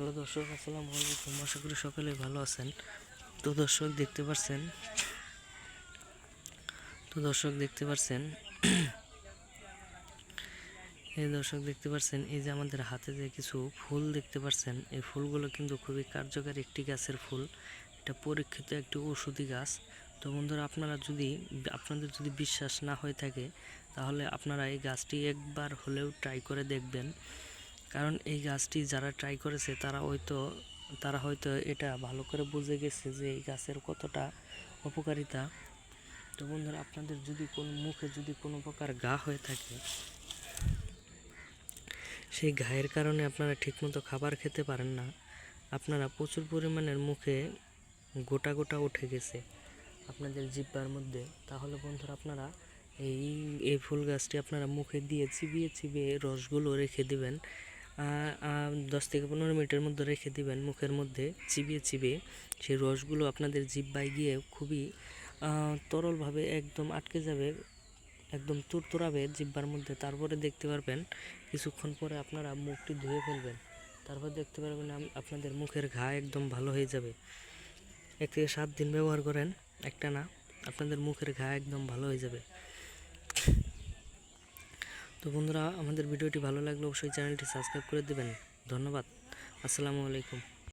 Hello দর্শক, আসসালামু আলাইকুম। আশা করি সকলে ভালো আছেন। তো দর্শক দেখতে পাচ্ছেন এই যে আমাদের হাতে যে কিছু ফুল দেখতে পাচ্ছেন, এই ফুলগুলো কিন্তু খুবই কার্যকরী একটি গাছের ফুল। এটা পরীক্ষিত একটি ঔষধি গাছ। তো বন্ধুরা, আপনাদের যদি বিশ্বাস না হয়ে থাকে, তাহলে আপনারা এই গাছটি একবার হলেও ট্রাই করে দেখবেন। কারণ এই গাছটি যারা ট্রাই করেছে তারা হয়তো এটা ভালো করে বুঝে গেছে যে এই গাছের কতটা উপকারিতা। তো বন্ধুরা, আপনাদের যদি মুখে কোনো প্রকার ঘা হয়ে থাকে, সেই ঘায়ের কারণে আপনারা ঠিকমতো খাবার খেতে পারেন না, আপনারা প্রচুর পরিমাণের মুখে গোটা গোটা উঠে গেছে আপনাদের জিহ্বার মধ্যে, তাহলে বন্ধুরা আপনারা এই ফুল গাছটি আপনারা মুখে দিয়ে চিবিয়ে চিবিয়ে রসগুলো রেখে দিবেন। 10 থেকে 15 মিনিটের মধ্যে রেখে দিবেন মুখের মধ্যে চিবিয়ে চিবিয়ে। সেই রসগুলো আপনাদের জিহ্বায় গিয়ে খুবই তরলভাবে একদম আটকে যাবে, একদম তুরতুরাবে জিহ্বার মধ্যে। তারপরে দেখতে পারবেন কিছুক্ষণ পরে আপনারা মুখটি ধুয়ে ফেলবেন, তারপর দেখতে পারবেন আপনাদের মুখের ঘা একদম ভালো হয়ে যাবে। 1 থেকে 7 দিন ব্যবহার করেন একটানা, আপনাদের মুখের ঘা একদম ভালো হয়ে যাবে। তো বন্ধুরা, আমাদের ভিডিওটি ভালো লাগলে অবশ্যই চ্যানেলটি সাবস্ক্রাইব করে দেবেন। ধন্যবাদ। আসসালামু আলাইকুম।